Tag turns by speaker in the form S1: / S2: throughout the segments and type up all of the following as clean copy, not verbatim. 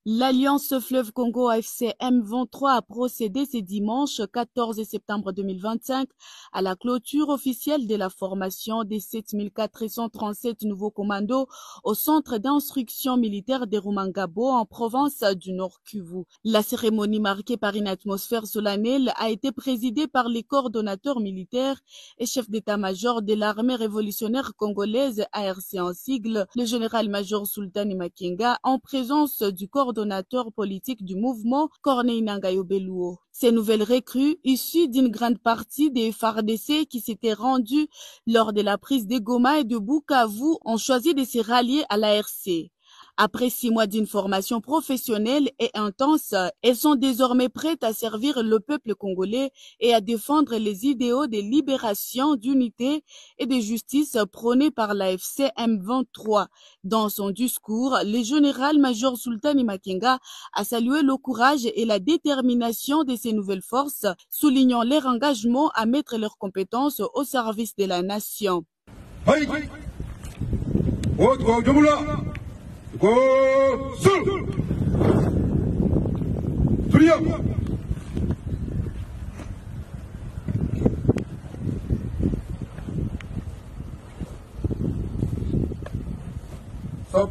S1: L'Alliance Fleuve Congo AFC M23 a procédé ce dimanche 14 septembre 2025 à la clôture officielle de la formation des 7437 nouveaux commandos au centre d'instruction militaire de Rumangabo en province du Nord Kivu. La cérémonie marquée par une atmosphère solennelle a été présidée par les coordonnateurs militaires et chefs d'état-major de l'armée révolutionnaire congolaise ARC en sigle, le général-major Sultani Makenga, en présence du coordonnateur politique du mouvement Corneille Nangayo Beluo. Ces nouvelles recrues, issues d'une grande partie des FARDC qui s'étaient rendus lors de la prise de Goma et de Bukavu, ont choisi de se rallier à l'ARC. Après 6 mois d'une formation professionnelle et intense, elles sont désormais prêtes à servir le peuple congolais et à défendre les idéaux de libération, d'unité et de justice prônés par l'AFC M23. Dans son discours, le général-major Sultani Makenga a salué le courage et la détermination de ces nouvelles forces, soulignant leur engagement à mettre leurs compétences au service de la nation.
S2: Go Sul Tulia Stop.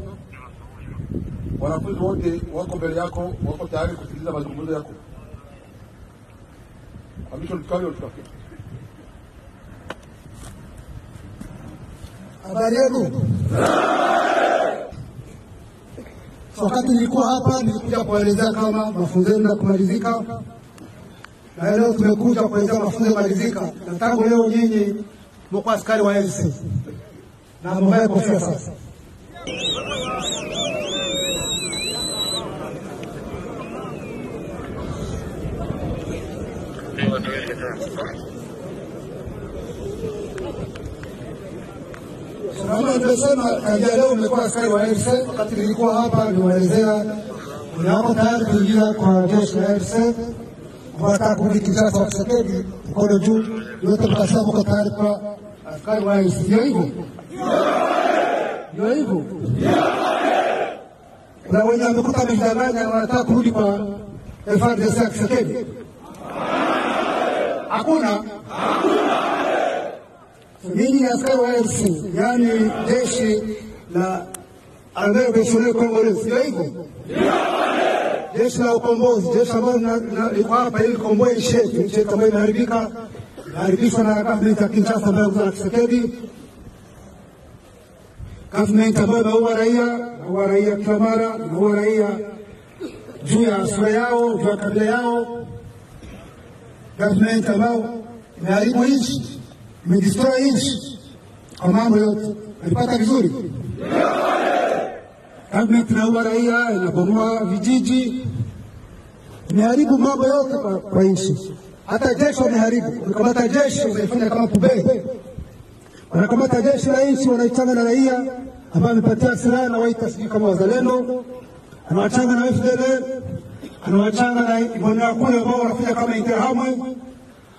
S2: Wanafunzi wote wako mbele yako, wako tayari kusikiliza mazungumzo yako. Amisho tukali utafika.
S3: Habari yenu? Wakati nilikuwa hapa nilikuja kuelezea kama mafunzo yenu kumalizika, na leo tumekuja kuelezea mafunzo yamalizika. Na tangu leo nyinyi mko askari wa LC na mvae kofia sasa. Kama nimesema tangia leo mmekuwa askari wa LC. Wakati nilikuwa hapa niwaelezea mnako tayari kuingia kwa jeshi la LC, mnataka kurudi Kinshasa wa Tshisekedi, mkono juu, yote mkasema mko tayari kwa askari wa LC. Ndio hivyo? Ndio hivyo? Kuna wenye wamekuta wamejidanganya wanataka kurudi kwa FARDC ya Tshisekedi? Hakuna. Ninyi askari wa LC, yani jeshi la Armée Révolutionnaire Congolaise, ndio hivyo? Jeshi la ukombozi, jeshi ambalo liko hapa ili komboe nchi yetu ambayo imeharibishwa na government ya Kinshasa ambayo kuna Tshisekedi, government ambayo inaua raia kila mara, inaua raia juu ya sura yao, juu ya kabila yao, government ambayo imeharibu nchi, imedestroy nchi kwa mambo yote. Alipata vizuri? Government inaua raia, inabomoa vijiji, imeharibu mambo yote kwa nchi. Hata jeshi wameharibu. Wanakamata jeshi wanaifanya kama pubele. Wanakamata jeshi la nchi wanaichanga na raia ambao wamepatia silaha na waita sijui kama wazalendo, anawachanga na FDL, anawachanga na ibonea kule ambao wanafanya kama Interahamwe,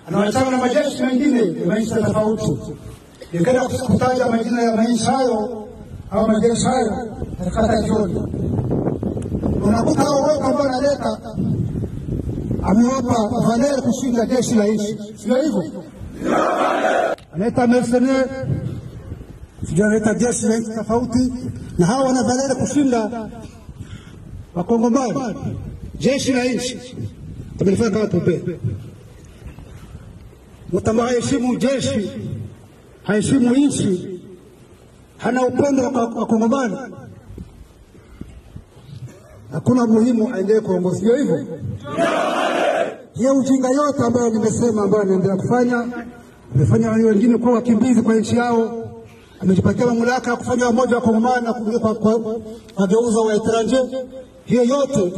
S3: anawachanga na majeshi mengine ya maisha tofauti. Ningependa kutaja majina ya maisha hayo au majeshi hayo katika jioni. Unakuta wao ambao wanaleta amewapa Valer kushinda jeshi la nchi, sio hivyo? Analeta mercenaire, sio analeta jeshi la nchi tofauti, na hao wana Valer kushinda Wakongomani, jeshi la nchi. Tumefanya kama tupe mtama heshimu jeshi, heshimu nchi, hana upendo kwa Wakongomani, hakuna muhimu aendelee kuongoza, sio hivyo? Hiyo ujinga yote ambayo nimesema, ambayo anaendelea kufanya, amefanya wengine kuwa wakimbizi kwa nchi yao, amejipatia mamlaka ya kufanya wamoja wa Kongomani na kugeuza wa etranger. Hiyo yote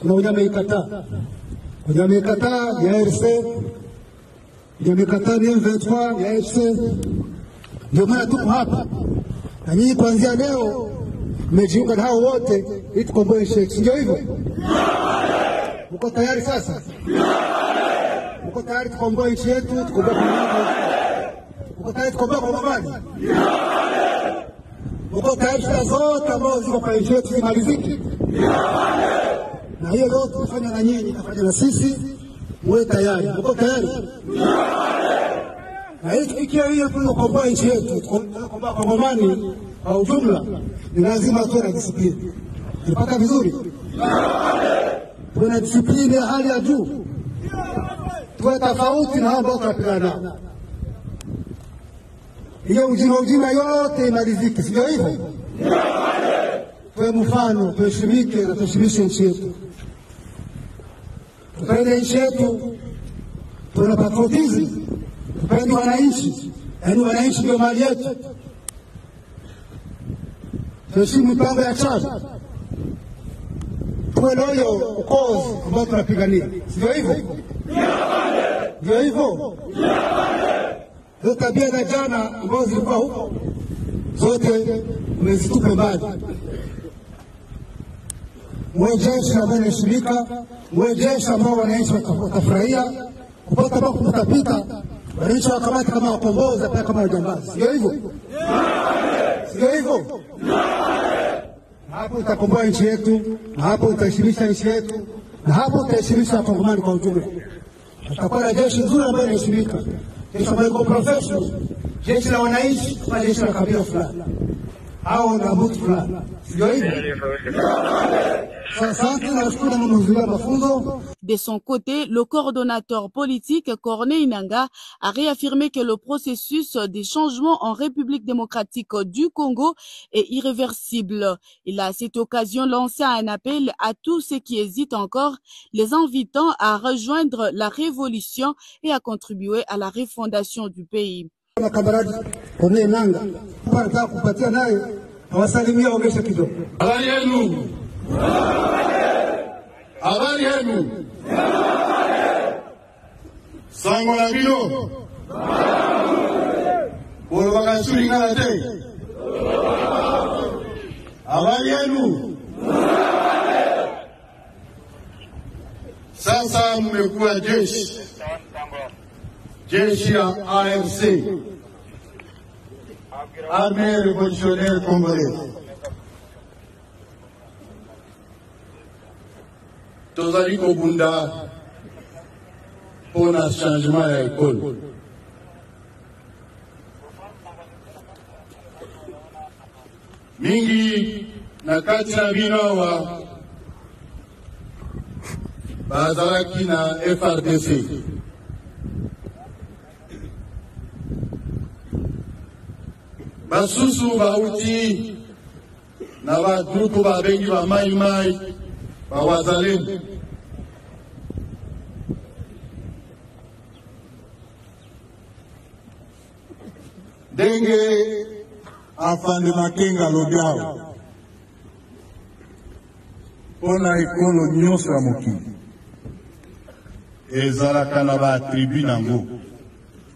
S3: kuna wenye wameikataa. Wenye wameikataa ya RC, wenye wameikataa ni M23 ya FC, Ndio maana tuko hapa na nyinyi kuanzia leo mmejiunga na hao wote ili tukomboe nchi yetu, ndio hivyo? Mko tayari sasa? Mko tayari tukomboe nchi yetu, tukomboe mko tayari tukomboe kwa amani? Mko tayari shida zote ambazo ziko kwa nchi yetu zimalizike? Na hiyo leo tunafanya na nyinyi, tunafanya na sisi, mwe tayari. Mko tayari? Na ili tufikie hiyo tukomboe nchi yetu, tukomboe kwa amani kwa ujumla, ni lazima tuwe na disiplini. Nipata vizuri? Tuwe na disiplini ya hali ya juu, tuwe tofauti na hao ambao tunapigana nao. Hiyo ujima yote imalizike, sio hivyo? Tuwe mfano, tuheshimike na tuheshimishe nchi yetu, tupende nchi yetu, tuwe na patriotism, tupende wananchi, yaani wananchi ndio mali yetu. Tuheshimu mipango ya chama, tuwe na hiyo ukozi ambao tunapigania, sio hivyo? Ndio hivyo. Hiyo tabia za jana ambazo zilikuwa huko zote mmezitupe mbali. Mwe jeshi ambao linaheshimika, mwe jeshi ambao wananchi watafurahia kupata ambao kutapita, wananchi wakamati kama wakombozi, pia kama wajambazi, sio hivyo? Sio hivyo? Na hapo utakomboa nchi yetu, na hapo utaheshimisha nchi yetu, na hapo utaheshimisha Wakongomani kwa ujumla. Tutakuwa na jeshi nzuri ambayo inaheshimika, jeshi ambayo iko professional, jeshi la wananchi, kwa jeshi la kabila fulani au na mtu fulani, sio hivyo?
S1: De son côté, le coordonnateur politique Corneille Nangaa a réaffirmé que le processus des changements en République démocratique du Congo est irréversible. Il a à cette occasion lancé un appel à tous ceux qui hésitent encore, les invitant à rejoindre la révolution et à contribuer à la refondation du pays.
S2: Habari yenu. Sango la bino. Bolo bakasuri ngate. Habari yenu. Sasa mmekuwa jeshi. Jeshi ya AFC. Armée révolutionnaire congolaise. Tozali kobunda pona changement ya école. Mingi na kati na bino wa bazalaki na FRDC. Basusu bauti na ba grupu ba bengi ba mai Wazalendo. Denge afande Makenga Lobiao pona ekolo nyonso ya mokili ezalaka na ba tribu nango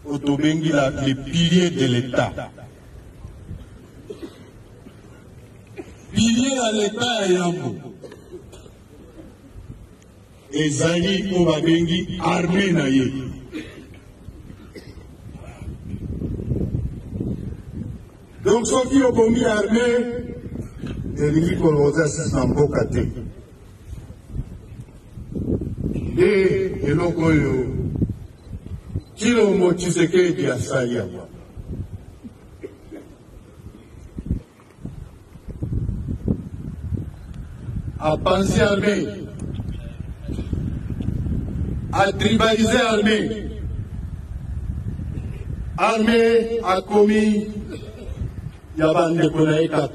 S2: otobengi les piliers de l'État. Pilier à l'État ya Yambo ezali o babengi armée na ye. Donc soki obongi armée elingi koloza sisa mboka te. Nde eloko oyo Tshilombo Tshisekedi asali awa. A penser armée, a tribalisé armée. Armée a commis Yabande Konaïka.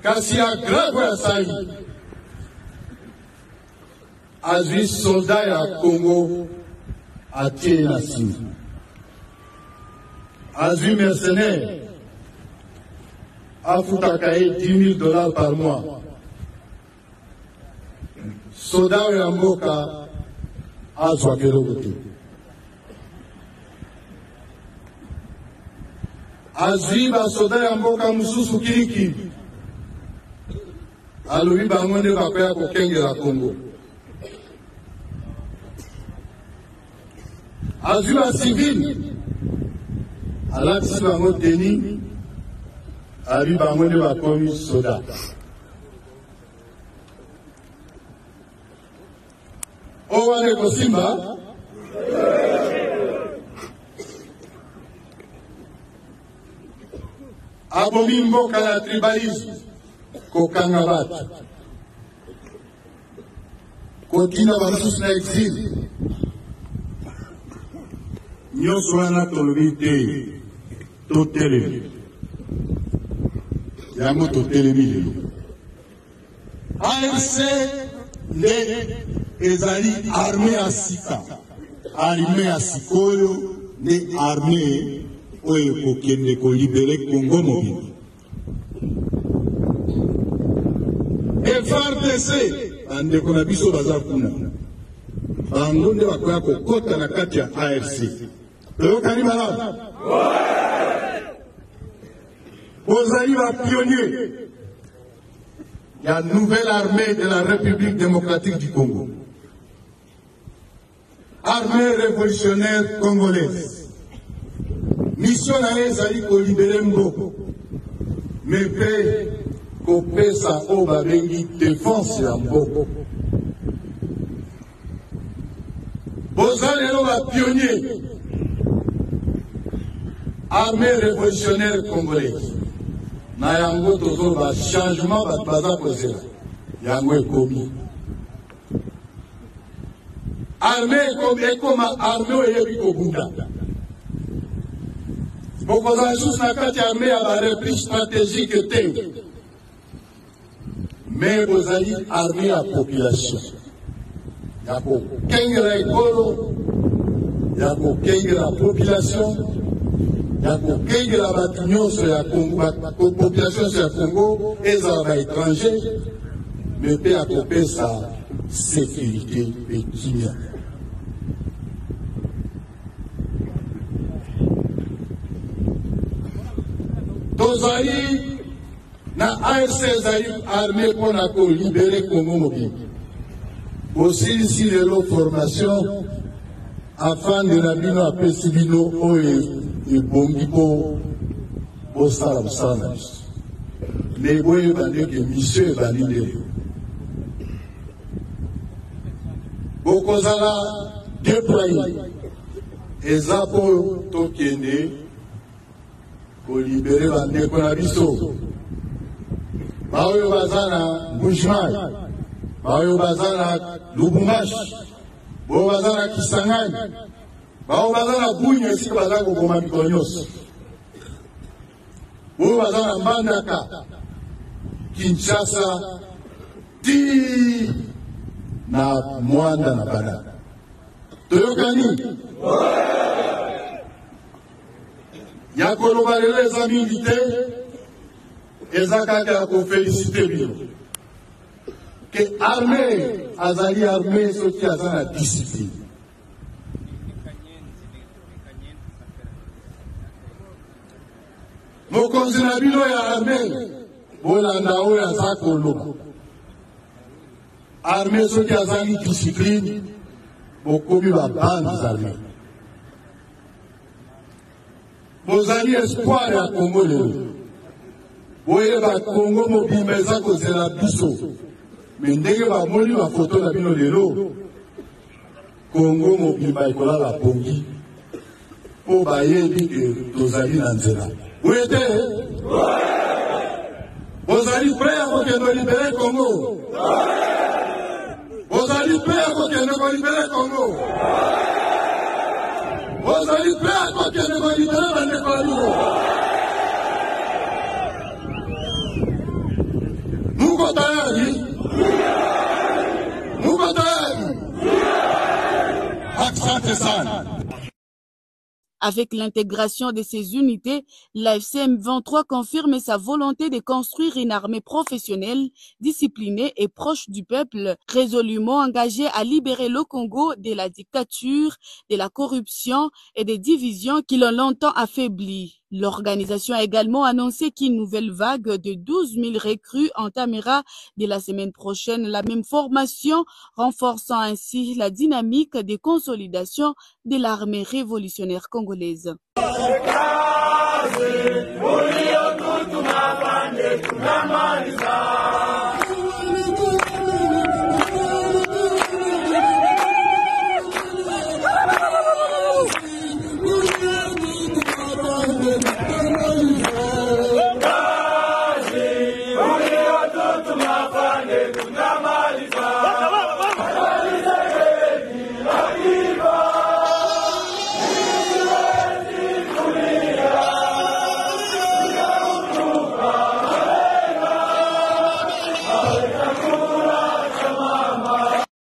S2: Kasi a grave ya sai, a zui soldat ya Congo a tie na simi. A zui mercenaire a futaka $10,000 par mois. Soldat ya mboka azwa keloko te azwi basoda ya mboka mosusu kilikili alobi bango nde bakoya kokengela Congo azwi basivile alatisi bango teni abi bango nde bakomi soda owane kosimba abomi mboka ya tribalisme kokanga bato kotina basusu na exil nyonso wana tolobi te totelemi yango totelemi lelo AFC nde ezali arme ya sika arme ya sikoyo nde arme oyo kokende kolibere Congo mobimba FARDC bandeko na biso baza kuna bango nde bakoya kokota na kati ya AFC toyokani malamu bozali bapionnier ya nouvelle armée de la République démocratique du Congo, armée révolutionnaire congolaise. Mission na ezali ko libérer mboko mais pe ko pesa o babengi défense ya mboko. Bozali lo ba pionnier armée révolutionnaire congolaise. Na yango tozoba changement baza kozela yango ekomi armée ekoma armée oyebi kobunda bokozala lisusu na kati ya armée ya barepli stratégique te mais bozali armée ya population ya kokengela ekolo ya kokengela population ya kokengela bato nyonso ya population ya Congo ezala baétranger mais mpe ya kopesa sécurité mpe kimia tozali na AFC ezali armée mpona kolibere Congo mobimba bosilisi lelo formation afande na bino apesi bino oyo ebongi mpo bosala mosala na biso me boyeba ndenge mission ebandi nde bokozala déploye eza mpo tokende kolibere bandeko na biso baoyo baza na Mbujimayi baoyo baza na Lubumbashi baoyo baza na Kisangani baoyo baza na Bunia esika baza koboma mikolo nyonso baoyo baza na Mbandaka Kinshasa ti na Mwanda na Banana toyokani ya koloba lelo eza mingi te eza kaka ya kofelicite bino ke armée azali armée soki aza na discipline mokonzi na bino ya armée bolanda oyo aza koloba armée soki azali discipline bokomi babandes armée bozali espoir ya Congo lelo boyeba Congo mobimba eza kozela biso me ndenge bamoni bafoto na bino lelo Congo mobimba ekolala pongi mpo bayebi ke tozali na nzela oye te bozali prêt ya kokende kolibere Congo bozali prêt ya kokende kolibere Congo bozali prêt ya kokende kolibere bandeko ya bino muko tayari muko tayari asante sana.
S1: Avec l'intégration de ces unités, l'AFC M23 confirme sa volonté de construire une armée professionnelle, disciplinée et proche du peuple, résolument engagée à libérer le Congo de la dictature, de la corruption et des divisions qui l'ont longtemps affaibli. L'organisation a également annoncé qu'une nouvelle vague de 12 000 recrues entamera dès la semaine prochaine la même formation, renforçant ainsi la dynamique de consolidation de l'armée révolutionnaire congolaise.